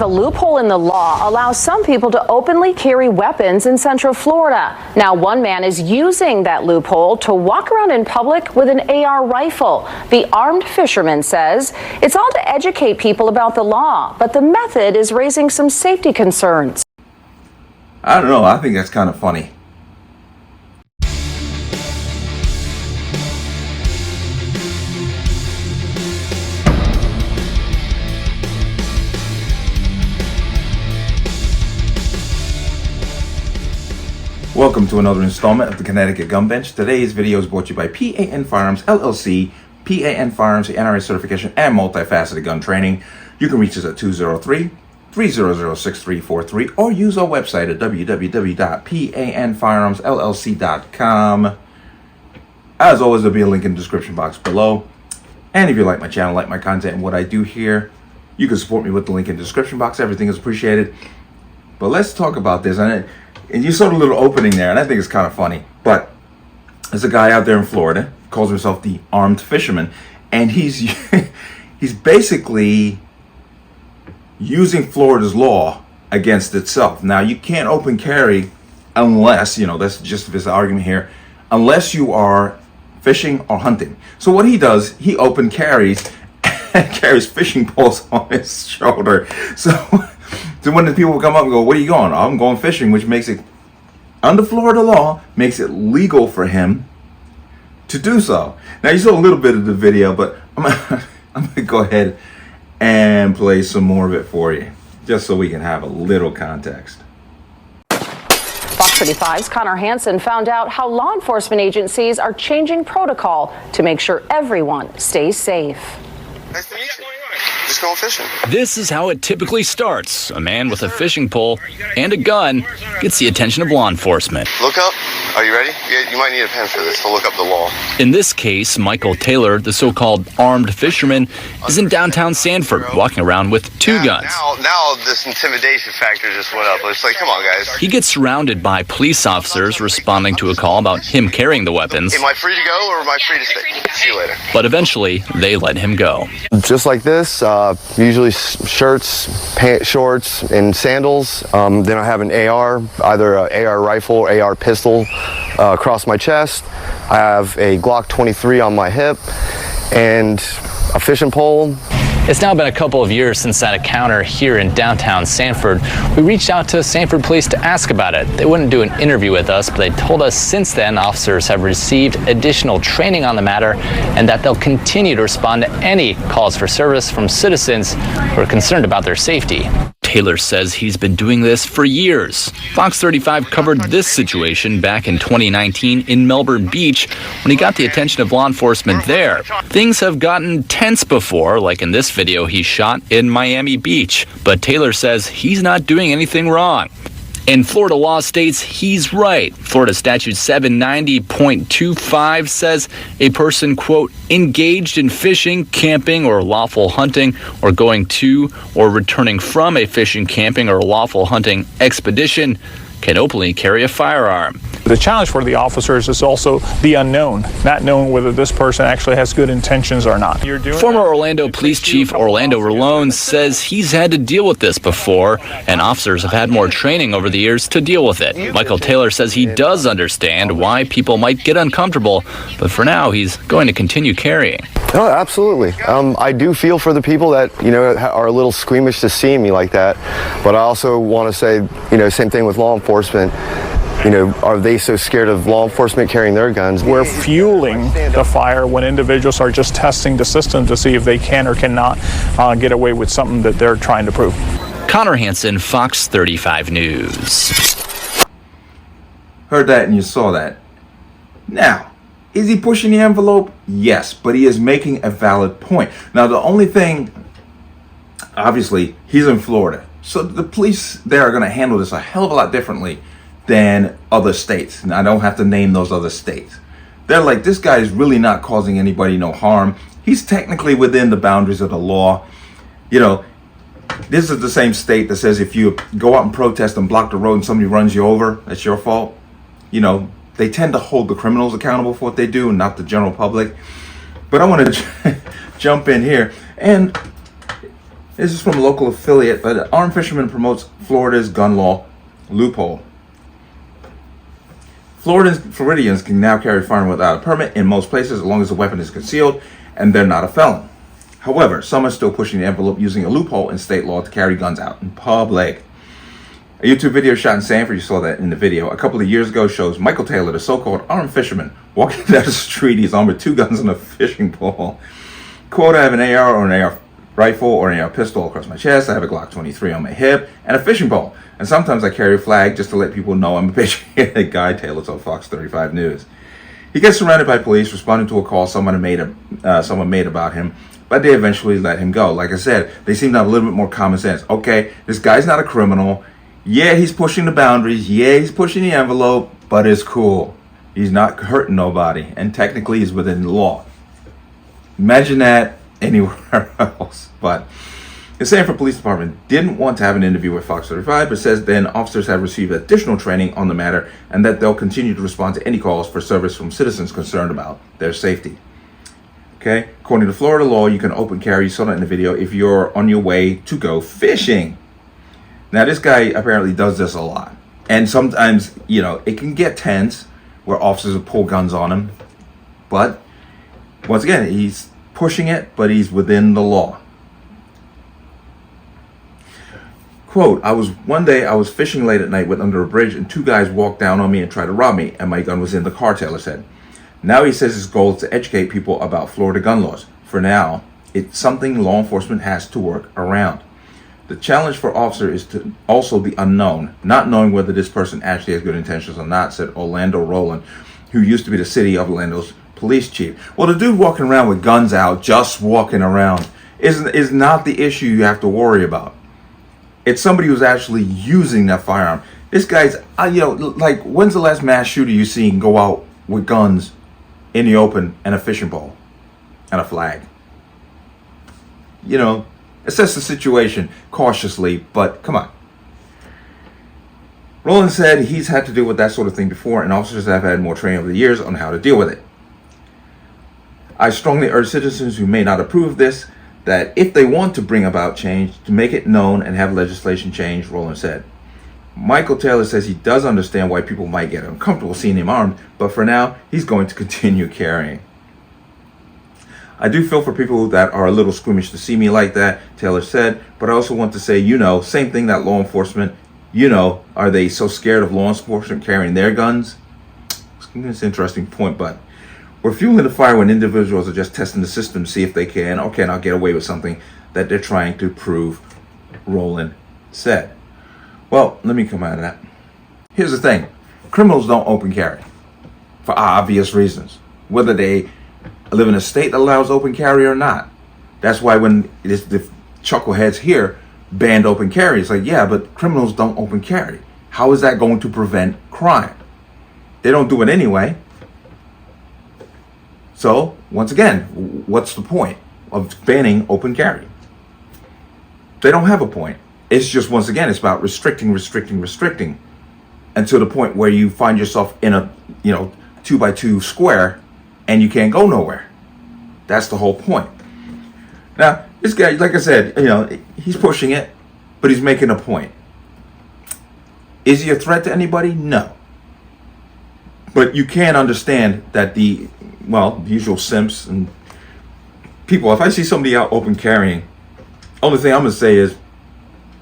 A loophole in the law allows some people to openly carry weapons in Central Florida. Now, one man is using that loophole to walk around in public with an AR rifle. The armed fisherman says it's all to educate people about the law, but the method is raising some safety concerns. I don't know. I think that's kind of funny. Welcome to another installment of the Connecticut Gun Bench. Today's video is brought to you by P.A.N. Firearms, LLC. P.A.N. Firearms, the NRA certification and multifaceted gun training. You can reach us at 203-300-6343 or use our website at www.panfirearmsllc.com. As always, there'll be a link in the description box below. And if you like my channel, like my content and what I do here, you can support me with the link in the description box. Everything is appreciated. But let's talk about this. And you saw the little opening there, and I think it's kind of funny. But there's a guy out there in Florida, calls himself the armed fisherman, and he's basically using Florida's law against itself. Now, you can't open carry unless, that's just his argument here, unless you are fishing or hunting. So what he does, he open carries and carries fishing poles on his shoulder. So when the people come up and go, "Where are you going?" "Oh, I'm going fishing," which makes it, under Florida law, makes it legal for him to do so. Now, you saw a little bit of the video, but I'm going to go ahead and play some more of it for you, just so we can have a little context. Fox 35's Connor Hansen found out how law enforcement agencies are changing protocol to make sure everyone stays safe. Nice to meet you. Just going fishing. This is how it typically starts. A man with a fishing pole and a gun gets the attention of law enforcement. Look up. Are you ready? You might need a pen for this to look up the law. In this case, Michael Taylor, the so-called armed fisherman, is in downtown Sanford, walking around with two guns. Now this intimidation factor just went up. It's like, come on, guys. He gets surrounded by police officers responding to a call about him carrying the weapons. Am I free to go or am I free to stay? See you later. But eventually, they let him go. Just like this, usually shirts, pants, shorts, and sandals. Then I have an AR, either an AR rifle or AR pistol across my chest. I have a Glock 23 on my hip and a fishing pole. It's now been a couple of years since that encounter here in downtown Sanford. We reached out to Sanford Police to ask about it. They wouldn't do an interview with us, but they told us since then officers have received additional training on the matter and that they'll continue to respond to any calls for service from citizens who are concerned about their safety. Taylor says he's been doing this for years. Fox 35 covered this situation back in 2019 in Melbourne Beach when he got the attention of law enforcement there. Things have gotten tense before, like in this video he shot in Miami Beach, but Taylor says he's not doing anything wrong. And Florida law states he's right. Florida Statute 790.25 says a person, quote, engaged in fishing, camping, or lawful hunting, or going to or returning from a fishing, camping, or lawful hunting expedition can openly carry a firearm. The challenge for the officers is also the unknown, not knowing whether this person actually has good intentions or not. Former Orlando Police Chief Orlando Rolone says he's had to deal with this before, and officers have had more training over the years to deal with it. Michael Taylor says he does understand why people might get uncomfortable, but for now he's going to continue carrying. No, absolutely. I do feel for the people that, are a little squeamish to see me like that, but I also want to say, same thing with law enforcement. Are they so scared of law enforcement carrying their guns? We're fueling the fire when individuals are just testing the system to see if they can or cannot get away with something that they're trying to prove. Connor Hansen, Fox 35 News. Heard that and you saw that. Now, is he pushing the envelope? Yes, but he is making a valid point. Now, the only thing, obviously, he's in Florida. So the police there are going to handle this a hell of a lot differently than other states. And I don't have to name those other states. They're like, this guy is really not causing anybody no harm. He's technically within the boundaries of the law. This is the same state that says if you go out and protest and block the road and somebody runs you over, that's your fault. They tend to hold the criminals accountable for what they do and not the general public. But I want to jump in here. And This is from a local affiliate, but armed fisherman promotes Florida's gun law loophole. Floridians can now carry a firearm without a permit in most places as long as the weapon is concealed and they're not a felon. However, some are still pushing the envelope using a loophole in state law to carry guns out in public. A YouTube video shot in Sanford, you saw that in the video, a couple of years ago shows Michael Taylor, the so-called armed fisherman, walking down the street. He's armed with 2 guns and a fishing pole. Quote, I have an AR or an AR rifle or an AR pistol across my chest. I have a Glock 23 on my hip and a fishing pole. And sometimes I carry a flag just to let people know I'm a patriotic guy, Taylor told Fox 35 News. He gets surrounded by police responding to a call someone made about him, but they eventually let him go. Like I said, they seem to have a little bit more common sense. Okay, this guy's not a criminal. Yeah, he's pushing the boundaries. Yeah, he's pushing the envelope, but it's cool. He's not hurting nobody, and technically he's within the law. Imagine that anywhere else. But the Sanford Police Department didn't want to have an interview with Fox 35, but says then officers have received additional training on the matter and that they'll continue to respond to any calls for service from citizens concerned about their safety. Okay, according to Florida law, you can open carry, you saw that in the video, if you're on your way to go fishing. Now, this guy apparently does this a lot. And sometimes, it can get tense where officers will pull guns on him. But, once again, he's pushing it, but he's within the law. Quote, one day I was fishing late at night under a bridge and 2 guys walked down on me and tried to rob me, and my gun was in the car, Taylor said. Now he says his goal is to educate people about Florida gun laws. For now, it's something law enforcement has to work around. The challenge for officers is to also the unknown, not knowing whether this person actually has good intentions or not, said Orlando Rowland, who used to be the city of Orlando's police chief. Well, the dude walking around with guns out, just walking around, is not the issue you have to worry about. It's somebody who's actually using that firearm. This guy's, like, when's the last mass shooter you seen go out with guns in the open and a fishing pole and a flag? Assess the situation cautiously, but come on. Rowland said he's had to deal with that sort of thing before, and officers have had more training over the years on how to deal with it. I strongly urge citizens who may not approve of this that if they want to bring about change, to make it known and have legislation change, Rowland said. Michael Taylor says he does understand why people might get uncomfortable seeing him armed, but for now, he's going to continue carrying. I do feel for people that are a little squeamish to see me like that, Taylor said, but I also want to say, same thing that law enforcement, are they so scared of law enforcement carrying their guns? It's an interesting point, but we're fueling the fire when individuals are just testing the system to see if they can or cannot get away with something that they're trying to prove, Rowland said. Well, let me come out of that. Here's the thing. Criminals don't open carry for obvious reasons, whether they live in a state that allows open carry or not. That's why when the chuckleheads here banned open carry, it's like, yeah, but criminals don't open carry. How is that going to prevent crime? They don't do it anyway. So, once again, what's the point of banning open carry? They don't have a point. It's just, once again, it's about restricting until the point where you find yourself in a 2x2 square and you can't go nowhere. That's the whole point. Now, this guy, like I said, he's pushing it, but he's making a point. Is he a threat to anybody? No. But you can understand that the usual simps and people, if I see somebody out open carrying, only thing I'm going to say is,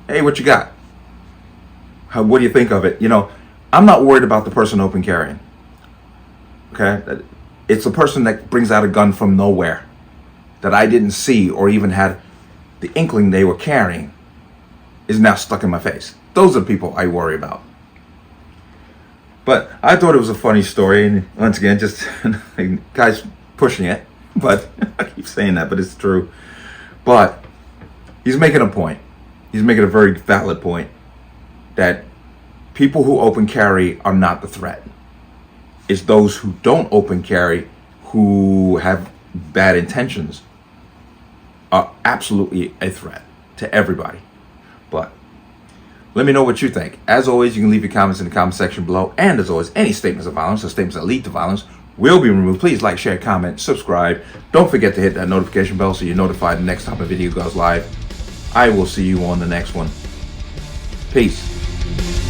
hey, what you got? What do you think of it? I'm not worried about the person open carrying. Okay? It's a person that brings out a gun from nowhere that I didn't see or even had the inkling they were carrying is now stuck in my face. Those are the people I worry about. But I thought it was a funny story, and once again, just guys pushing it. But I keep saying that, but it's true. But he's making a point. He's making a very valid point that people who open carry are not the threat. It's those who don't open carry, who have bad intentions, are absolutely a threat to everybody. But let me know what you think. As always, you can leave your comments in the comment section below. And as always, any statements of violence or statements that lead to violence will be removed. Please like, share, comment, subscribe. Don't forget to hit that notification bell so you're notified the next time a video goes live. I will see you on the next one. Peace.